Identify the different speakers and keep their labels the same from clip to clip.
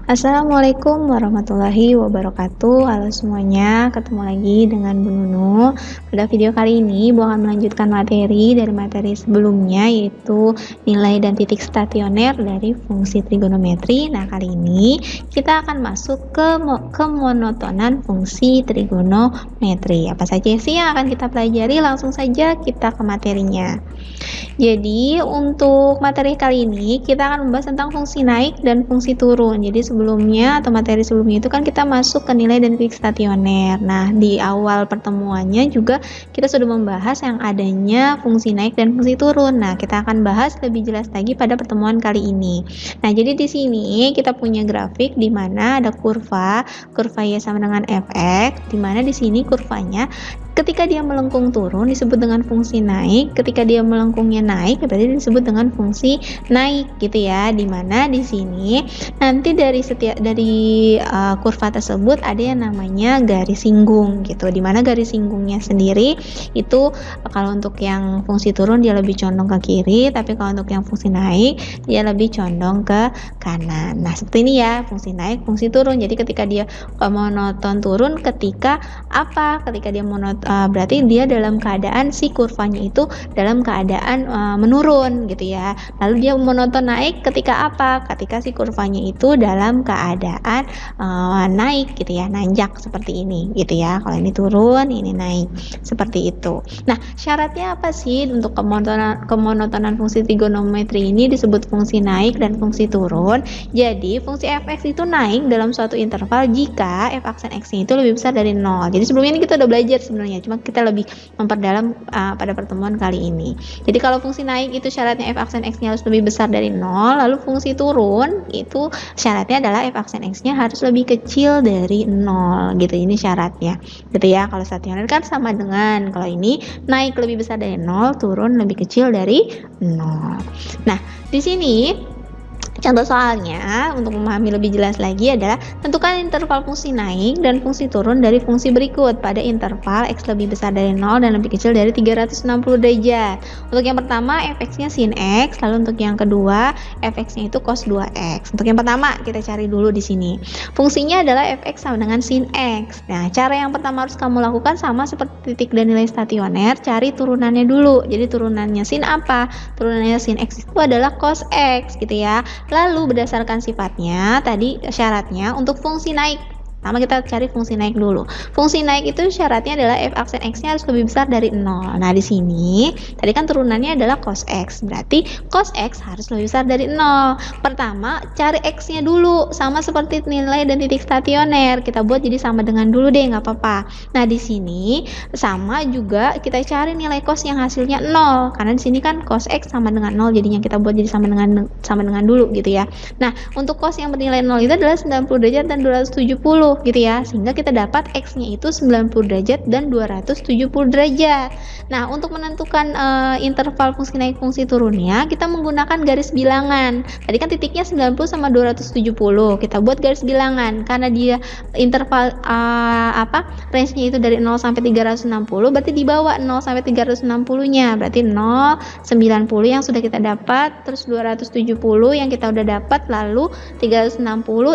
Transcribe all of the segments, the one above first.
Speaker 1: Assalamualaikum warahmatullahi wabarakatuh. Halo semuanya, ketemu lagi dengan Bu Nunu. Pada video kali ini, Bu akan melanjutkan materi dari materi sebelumnya, yaitu nilai dan titik stasioner dari fungsi trigonometri. Nah, kali ini kita akan masuk ke kemonotonan fungsi trigonometri. Apa saja sih yang akan kita pelajari? Langsung saja kita ke materinya. Jadi, untuk materi kali ini, kita akan membahas tentang fungsi naik dan fungsi turun. Jadi, sebelumnya atau materi sebelumnya itu kan kita masuk ke nilai dan titik stasioner. Nah, di awal pertemuannya juga kita sudah membahas yang adanya fungsi naik dan fungsi turun. Nah, kita akan bahas lebih jelas lagi pada pertemuan kali ini. Nah, jadi di sini kita punya grafik di mana ada kurva Y sama dengan fx, di mana di sini kurvanya ketika dia melengkung turun disebut dengan fungsi naik, ketika dia melengkungnya naik berarti disebut dengan fungsi naik gitu ya. Dimana di sini nanti dari kurva tersebut ada yang namanya garis singgung gitu. Dimana garis singgungnya sendiri itu kalau untuk yang fungsi turun dia lebih condong ke kiri, tapi kalau untuk yang fungsi naik dia lebih condong ke kanan. Nah, seperti ini ya, fungsi naik, fungsi turun. Jadi ketika dia monoton turun, ketika apa? Ketika dia berarti dia dalam keadaan si kurvanya itu dalam keadaan menurun gitu ya. Lalu dia monoton naik ketika apa? Ketika si kurvanya itu dalam keadaan naik gitu ya, nanjak seperti ini gitu ya. Kalau ini turun, ini naik seperti itu. Nah, syaratnya apa sih untuk kemonotonan fungsi trigonometri ini disebut fungsi naik dan fungsi turun? Jadi fungsi fx itu naik dalam suatu interval jika f aksen x-nya itu lebih besar dari 0. Jadi sebelumnya ini kita udah belajar sebenarnya, cuma kita lebih memperdalam pada pertemuan kali ini. Jadi kalau fungsi naik itu syaratnya f aksen x-nya harus lebih besar dari 0, lalu fungsi turun itu syaratnya adalah f aksen x-nya harus lebih kecil dari 0 gitu. Ini syaratnya gitu ya. Kalau stasioner kan sama dengan, kalau ini naik lebih besar dari 0, turun lebih kecil dari 0. Nah, di sini contoh soalnya untuk memahami lebih jelas lagi adalah tentukan interval fungsi naik dan fungsi turun dari fungsi berikut pada interval x lebih besar dari 0 dan lebih kecil dari 360 derajat. Untuk yang pertama fx-nya sin x, lalu untuk yang kedua fx-nya itu cos 2x. Untuk yang pertama kita cari dulu di sini. Fungsinya adalah fx sama dengan sin x. Nah, cara yang pertama harus kamu lakukan sama seperti titik dan nilai stasioner, cari turunannya dulu. Jadi turunannya sin apa? Turunannya sin x itu adalah cos x gitu ya. Lalu berdasarkan sifatnya, tadi syaratnya untuk fungsi naik. Pertama kita cari fungsi naik dulu. Fungsi naik itu syaratnya adalah f aksen x-nya harus lebih besar dari 0. Nah, di sini tadi kan turunannya adalah cos x. Berarti cos x harus lebih besar dari 0. Pertama, cari x-nya dulu. Sama seperti nilai dan titik stasioner. Kita buat jadi sama dengan dulu deh, nggak apa-apa. Nah, di sini sama juga kita cari nilai cos yang hasilnya 0. Karena di sini kan cos x sama dengan 0, jadinya kita buat jadi sama dengan dulu gitu ya. Nah, untuk cos yang bernilai 0 itu adalah 90 derajat dan 270 gitu ya, sehingga kita dapat x-nya itu 90 derajat dan 270 derajat. Nah, untuk menentukan interval fungsi naik fungsi turunnya, kita menggunakan garis bilangan. Tadi kan titiknya 90 sama 270, kita buat garis bilangan karena dia interval range-nya itu dari 0 sampai 360, berarti di bawah 0 sampai 360-nya, berarti 0, 90 yang sudah kita dapat, terus 270 yang kita udah dapat, lalu 360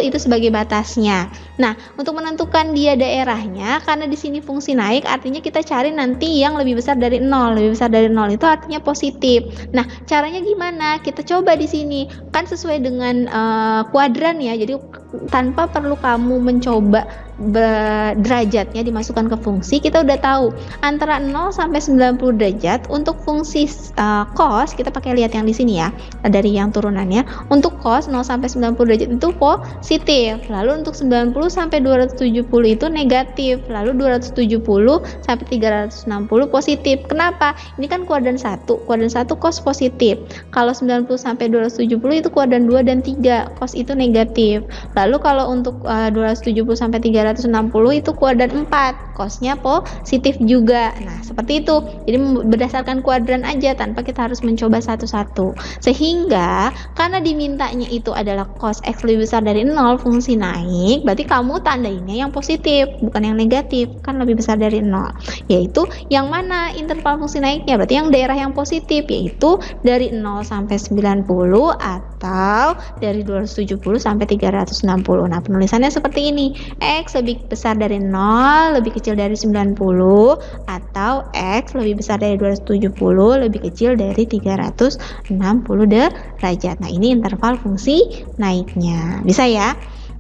Speaker 1: itu sebagai batasnya. Nah, untuk menentukan dia daerahnya, karena di sini fungsi naik, artinya kita cari nanti yang lebih besar dari 0. Lebih besar dari 0 itu artinya positif. Nah, caranya gimana? Kita coba di sini. Kan sesuai dengan kuadran ya. Jadi tanpa perlu kamu mencoba derajatnya dimasukkan ke fungsi, kita udah tahu antara 0 sampai 90 derajat untuk fungsi cos, kita pakai lihat yang di sini ya, dari yang turunannya. Untuk cos 0 sampai 90 derajat itu positif. Lalu untuk 90 sampai 270 itu negatif. Lalu 270 sampai 360 positif. Kenapa? Ini kan kuadran 1. Kuadran 1 cos positif. Kalau 90 sampai 270 itu kuadran 2 dan 3. Cos itu negatif. Lalu kalau untuk 270 sampai 360 itu kuadran 4, cosnya positif juga. Nah, seperti itu. Jadi berdasarkan kuadran aja tanpa kita harus mencoba satu-satu. Sehingga karena dimintanya itu adalah cos x lebih besar dari 0 fungsi naik, berarti kamu tandainnya yang positif, bukan yang negatif, kan lebih besar dari 0. Yaitu yang mana interval fungsi naiknya? Berarti yang daerah yang positif, yaitu dari 0 sampai 90 atau dari 270 sampai 360 360. Nah, penulisannya seperti ini. X lebih besar dari 0, lebih kecil dari 90, atau X lebih besar dari 270, lebih kecil dari 360 derajat. Nah, ini interval fungsi naiknya. Bisa ya?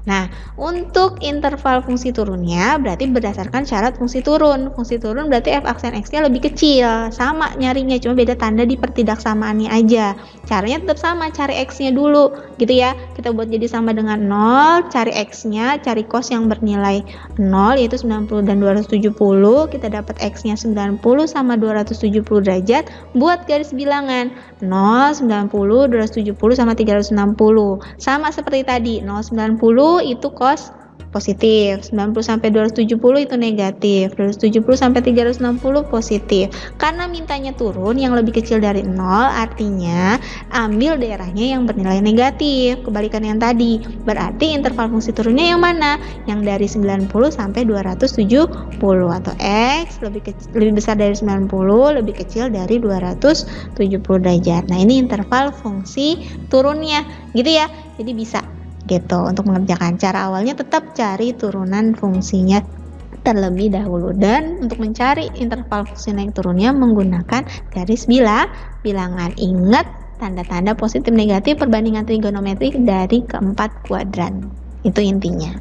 Speaker 1: Nah, untuk interval fungsi turunnya berarti berdasarkan syarat fungsi turun. Fungsi turun berarti f aksen x-nya lebih kecil. Sama nyarinya, cuma beda tanda di pertidaksamaannya aja. Caranya tetap sama, cari x-nya dulu gitu ya. Kita buat jadi sama dengan 0, cari x-nya, cari cos yang bernilai 0 yaitu 90 dan 270. Kita dapat x-nya 90 sama 270 derajat. Buat garis bilangan 0, 90, 270 sama 360. Sama seperti tadi, 0, 90 itu cos positif, 90 sampai 270 itu negatif, 270 sampai 360 positif. Karena mintanya turun yang lebih kecil dari 0, artinya ambil daerahnya yang bernilai negatif, kebalikan yang tadi. Berarti interval fungsi turunnya yang mana? Yang dari 90 sampai 270, atau x lebih besar dari 90, lebih kecil dari 270 derajat. Nah, ini interval fungsi turunnya, gitu ya. Jadi bisa gitu untuk mengerjakan. Cara awalnya tetap cari turunan fungsinya terlebih dahulu, dan untuk mencari interval fungsi naik turunnya menggunakan garis bilangan. Ingat tanda-tanda positif negatif perbandingan trigonometrik dari keempat kuadran. Itu intinya.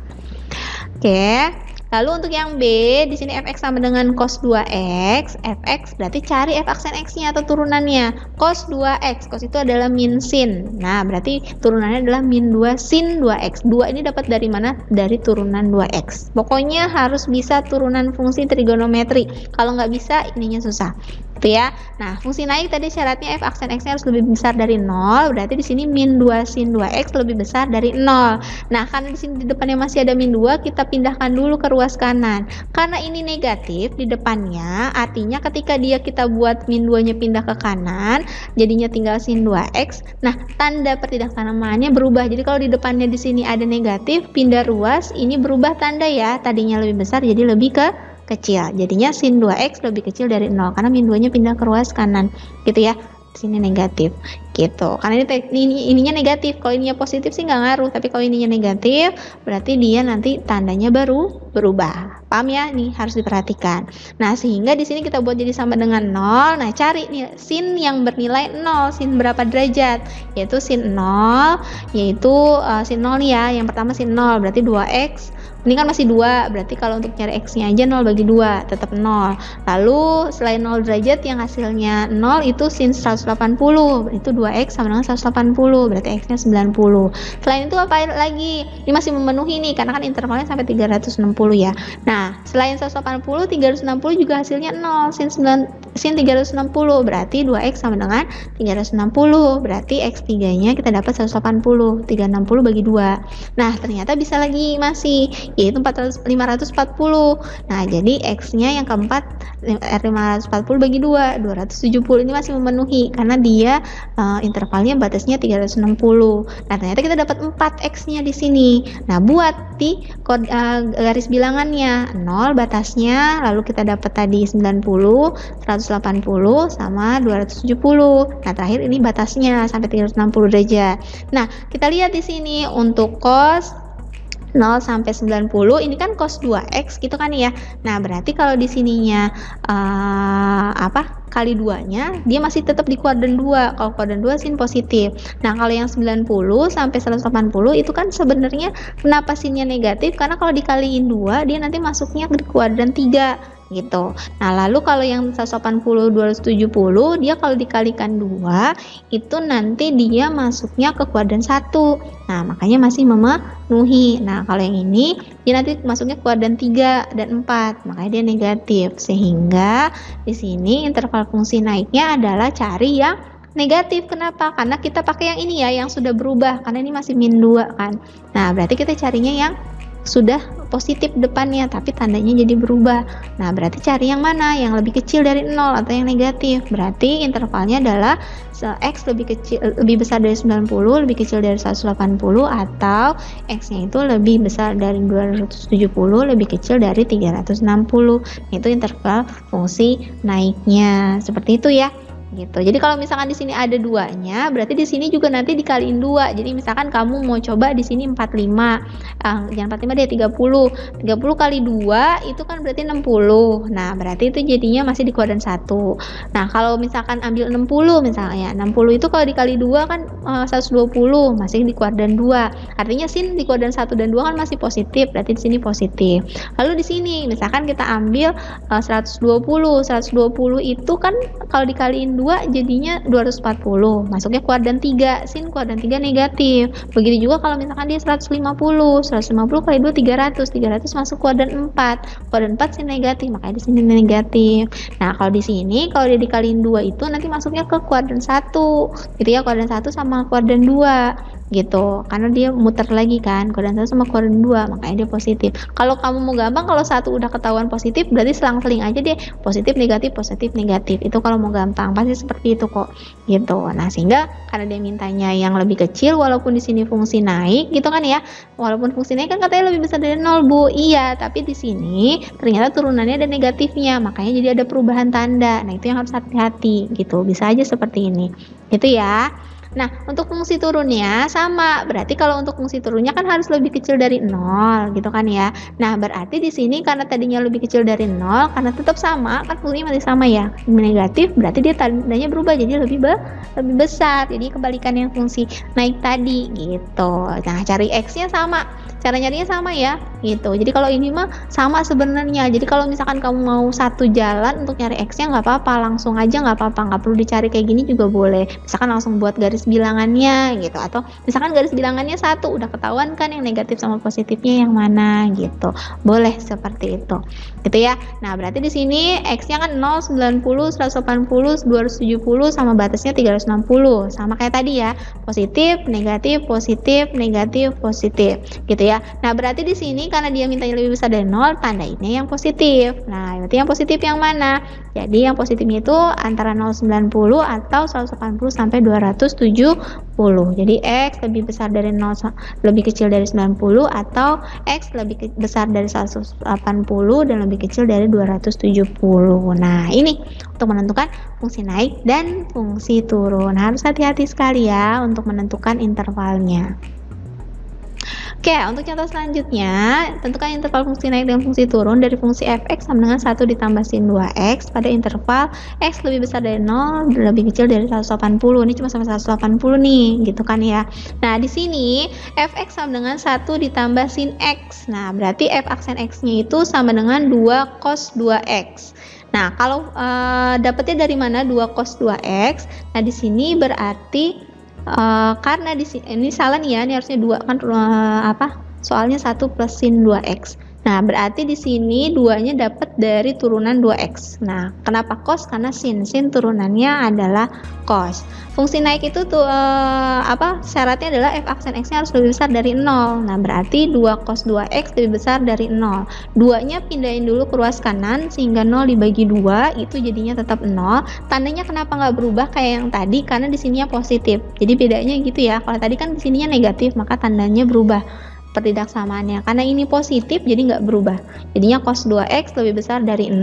Speaker 1: Oke. Lalu untuk yang B, di sini fx sama dengan cos 2x. Fx berarti cari f aksen x-nya atau turunannya. Cos 2x, cos itu adalah min sin. Nah, berarti turunannya adalah min 2 sin 2x. 2 ini dapat dari mana? Dari turunan 2x. Pokoknya harus bisa turunan fungsi trigonometri. Kalau nggak bisa, ininya susah. Gitu ya. Nah, fungsi naik tadi syaratnya f aksen x-nya harus lebih besar dari 0. Berarti di sini min 2 sin 2x lebih besar dari 0. Nah, karena di sini di depannya masih ada min 2, kita pindahkan dulu ke ruas kanan. Karena ini negatif di depannya, artinya ketika kita buat min 2-nya pindah ke kanan, jadinya tinggal sin 2x. Nah, tanda pertidaksamaannya berubah. Jadi kalau di depannya di sini ada negatif, pindah ruas, ini berubah tanda ya. Tadinya lebih besar jadi lebih kecil. Jadinya sin 2x lebih kecil dari 0 karena min 2-nya pindah ke ruas kanan. Gitu ya. Di sini negatif gitu. Karena ininya negatif. Kalau ininya positif sih nggak ngaruh, tapi kalau ininya negatif berarti dia nanti tandanya baru berubah. Paham ya? Nih harus diperhatikan. Nah, sehingga di sini kita buat jadi sama dengan 0. Nah, cari nih sin yang bernilai 0. Sin berapa derajat? Yaitu sin 0, yaitu sin 0 nih ya. Yang pertama sin 0 berarti 2x. Ini kan masih 2, berarti kalau untuk cari x-nya aja 0 bagi 2, tetap 0. Lalu selain 0 derajat yang hasilnya 0 itu sin 180, itu 2x sama dengan 180, berarti x-nya 90. Selain itu apa lagi? Ini masih memenuhi nih, karena kan intervalnya sampai 360 ya. Nah, selain 180, 360 juga hasilnya 0, sin 360, berarti 2x sama dengan 360, berarti x3-nya kita dapat 180, 360 bagi 2. Nah, ternyata bisa lagi masih, yaitu 540. Nah, jadi x-nya yang keempat 540 bagi 2, 270. Ini masih memenuhi karena dia intervalnya batasnya 360. Nah, ternyata kita dapat 4 x-nya di sini. Nah, buat di garis bilangannya 0 batasnya, lalu kita dapat tadi 90, 180 sama 270. Nah, terakhir ini batasnya sampai 360 derajat. Nah, kita lihat di sini untuk cos 0 sampai 90 ini kan cos 2x gitu kan ya. Nah, berarti kalau di sininya kali 2-nya dia masih tetap di kuadran 2. Kalau kuadran 2 sin positif. Nah, kalau yang 90 sampai 180 itu kan sebenarnya kenapa sinnya negatif? Karena kalau dikaliin 2 dia nanti masuknya di kuadran 3 gitu. Nah, lalu kalau yang 180 270 dia kalau dikalikan 2 itu nanti dia masuknya ke kuadran 1. Nah, makanya masih memenuhi. Nah, kalau yang ini dia nanti masuknya ke kuadran 3 dan 4, makanya dia negatif. Sehingga di sini interval fungsi naiknya adalah cari yang negatif. Kenapa? Karena kita pakai yang ini ya, yang sudah berubah, karena ini masih min 2 kan. Nah, berarti kita carinya yang sudah positif depannya tapi tandanya jadi berubah. Nah, berarti cari yang mana? Yang lebih kecil dari 0 atau yang negatif. Berarti intervalnya adalah x lebih besar dari 90, lebih kecil dari 180, atau x-nya itu lebih besar dari 270, lebih kecil dari 360. Itu interval fungsi naiknya. Seperti itu ya. gitu. Jadi kalau misalkan di sini ada 2-nya, berarti di sini juga nanti dikaliin 2. Jadi misalkan kamu mau coba di sini 45. Jangan 45 deh, 30. 30 kali 2 itu kan berarti 60. Nah, berarti itu jadinya masih di kuadran 1. Nah, kalau misalkan ambil 60 misalnya. 60 itu kalau dikali 2 kan 120, masih di kuadran 2. Artinya sin di kuadran 1 dan 2 kan masih positif, berarti di sini positif. Lalu di sini misalkan kita ambil 120. 120 itu kan kalau dikaliin 2 jadinya 240, masuknya kuadran 3, sin kuadran 3 negatif. Begitu juga kalau misalkan dia 150 kali 2 300 masuk kuadran 4, kuadran 4 sin negatif, makanya di sini negatif. Nah, kalau di sini kalau dia dikaliin 2 itu nanti masuknya ke kuadran 1 gitu ya, kuadran 1 sama kuadran 2 gitu, karena dia muter lagi kan, kuadran 1 sama kuadran 2, makanya dia positif. Kalau kamu mau gampang, kalau 1 udah ketahuan positif berarti selang-seling aja deh, positif negatif, itu kalau mau gampang pasti seperti itu kok gitu. Nah, sehingga karena dia mintanya yang lebih kecil, walaupun di sini fungsi naik gitu kan ya, walaupun fungsi naik kan katanya lebih besar dari 0 Bu, iya, tapi di sini ternyata turunannya ada negatifnya, makanya jadi ada perubahan tanda. Nah, itu yang harus hati-hati gitu, bisa aja seperti ini gitu ya. Nah, untuk fungsi turunnya sama. Berarti kalau untuk fungsi turunnya kan harus lebih kecil dari 0 gitu kan ya. Nah, berarti di sini karena tadinya lebih kecil dari 0, karena tetap sama, kan fungsinya masih sama ya. Negatif berarti dia tandanya berubah jadi lebih besar. Jadi kebalikan yang fungsi naik tadi gitu. Nah, cari X-nya sama. Cara nyarinya sama ya gitu. Jadi kalau ini mah sama sebenarnya. Jadi kalau misalkan kamu mau satu jalan untuk nyari X-nya nggak apa-apa, langsung aja nggak apa-apa, nggak perlu dicari kayak gini juga boleh. Misalkan langsung buat garis bilangannya gitu, atau misalkan garis bilangannya 1, udah ketahuan kan yang negatif sama positifnya yang mana gitu. Boleh seperti itu. Gitu ya. Nah, berarti di sini X-nya kan 0, 90, 180, 270 sama batasnya 360. Sama kayak tadi ya. Positif, negatif, positif gitu ya. Nah, berarti di sini karena dia mintanya lebih besar dari 0, tandainnya yang positif. Nah, berarti yang positif yang mana? Jadi yang positifnya itu antara 090 atau 180 sampai 270. Jadi X lebih besar dari 0, lebih kecil dari 90, atau X lebih besar dari 180 dan lebih kecil dari 270. Nah, ini untuk menentukan fungsi naik dan fungsi turun. Harus hati-hati sekali ya untuk menentukan intervalnya. Oke, untuk contoh selanjutnya, tentukan interval fungsi naik dan fungsi turun dari fungsi fx sama dengan 1 ditambah sin 2x pada interval x lebih besar dari 0 dan lebih kecil dari 180. Ini cuma sampai 180 nih, gitu kan ya. Nah, di sini fx sama dengan 1 ditambah sin x. Nah, berarti f aksen x-nya itu sama dengan 2 cos 2x. Nah, kalau dapetnya dari mana 2 cos 2x? Nah, di sini berarti karena di sini ini salah nih ya, ini harusnya 2 kan soalnya 1 plus sin 2x. Nah, berarti di sini 2-nya dapat dari turunan 2x. Nah, kenapa cos? Karena sin turunannya adalah cos. Fungsi naik itu tuh syaratnya adalah f aksen x-nya harus lebih besar dari 0. Nah, berarti 2 cos 2x lebih besar dari 0. 2-nya pindahin dulu ke ruas kanan sehingga 0 dibagi 2 itu jadinya tetap 0. Tandanya kenapa nggak berubah kayak yang tadi? Karena di sininya positif. Jadi bedanya gitu ya. Kalau tadi kan di sininya negatif, maka tandanya berubah pertidak samaannya. Karena ini positif jadi nggak berubah. Jadinya cos 2x lebih besar dari 0.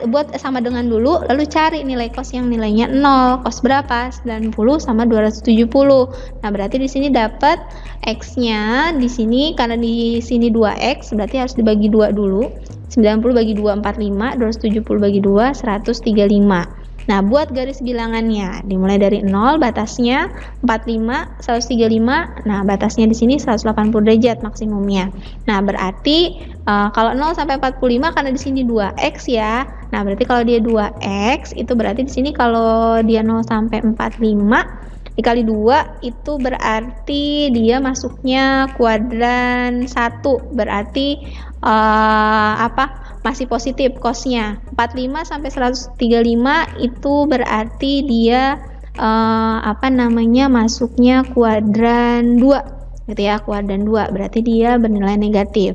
Speaker 1: Buat sama dengan dulu, lalu cari nilai cos yang nilainya 0. Cos berapa? 90 sama 270. Nah, berarti di sini dapat x-nya di sini karena di sini 2x berarti harus dibagi 2 dulu. 90 bagi 2 45, 270 bagi 2 135. Nah, buat garis bilangannya dimulai dari 0, batasnya 45, 135. Nah, batasnya di sini 180 derajat maksimumnya. Nah, berarti kalau 0 sampai 45 karena di sini 2x ya. Nah, berarti kalau dia 2x itu berarti di sini kalau dia 0 sampai 45 dikali 2 itu berarti dia masuknya kuadran 1. Berarti masih positif cosnya. 45 sampai 135 itu berarti dia masuknya kuadran 2 gitu ya, kuadran 2 berarti dia bernilai negatif.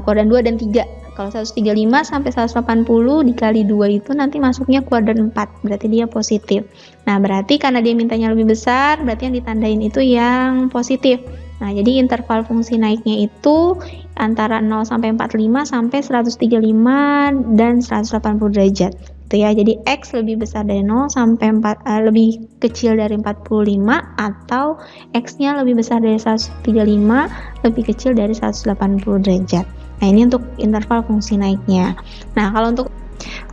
Speaker 1: Kuadran 2 dan 3. Kalau 135 sampai 180 dikali 2 itu nanti masuknya kuadran 4, berarti dia positif. Nah, berarti karena dia mintanya lebih besar, berarti yang ditandain itu yang positif. Nah, jadi interval fungsi naiknya itu antara 0 sampai 45 sampai 135 dan 180 derajat. gitu ya. Jadi X lebih besar dari 0 sampai lebih kecil dari 45, atau X-nya lebih besar dari 135, lebih kecil dari 180 derajat. Nah, ini untuk interval fungsi naiknya. Nah, kalau untuk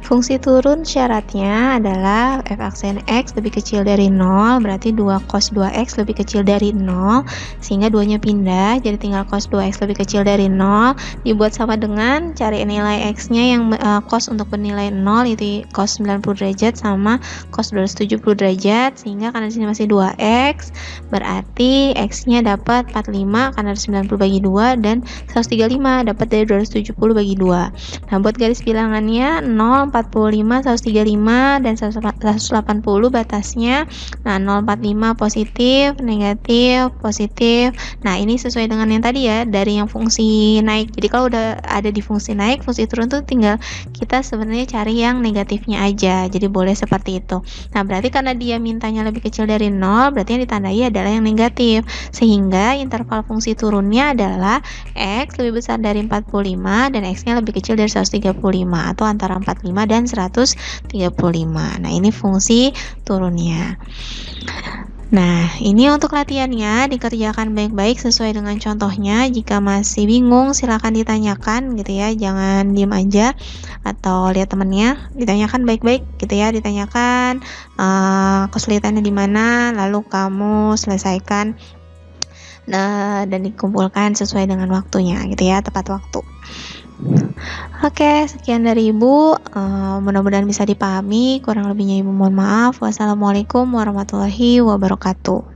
Speaker 1: fungsi turun syaratnya adalah f aksen X lebih kecil dari 0, berarti 2 cos 2X lebih kecil dari 0, sehingga 2-nya pindah, jadi tinggal cos 2X lebih kecil dari 0, dibuat sama dengan cari nilai X-nya yang cos untuk bernilai 0, itu cos 90 derajat sama cos 270 derajat, sehingga karena di sini masih 2X, berarti X-nya dapat 45 karena ada 90 bagi 2, dan 135 dapat dari 270 bagi 2. Nah, buat garis bilangannya 0, 45, 135, dan 180 batasnya. Nah, 0,45 positif, negatif, positif. Nah, ini sesuai dengan yang tadi ya, dari yang fungsi naik. Jadi kalau udah ada di fungsi naik, fungsi turun tuh tinggal kita sebenarnya cari yang negatifnya aja. Jadi boleh seperti itu. Nah, berarti karena dia mintanya lebih kecil dari 0, berarti yang ditandai adalah yang negatif. Sehingga interval fungsi turunnya adalah X lebih besar dari 45 dan X-nya lebih kecil dari 135, atau antara 45 dan 135. Nah, ini fungsi turunnya. Nah, ini untuk latihannya, dikerjakan baik-baik sesuai dengan contohnya. Jika masih bingung, silakan ditanyakan gitu ya, jangan diem aja, atau lihat temennya, ditanyakan baik-baik gitu ya, ditanyakan kesulitannya di mana, lalu kamu selesaikan dan dikumpulkan sesuai dengan waktunya gitu ya, tepat waktu. Oke, sekian dari Ibu, mudah-mudahan bisa dipahami, kurang lebihnya Ibu mohon maaf. Wassalamualaikum warahmatullahi wabarakatuh.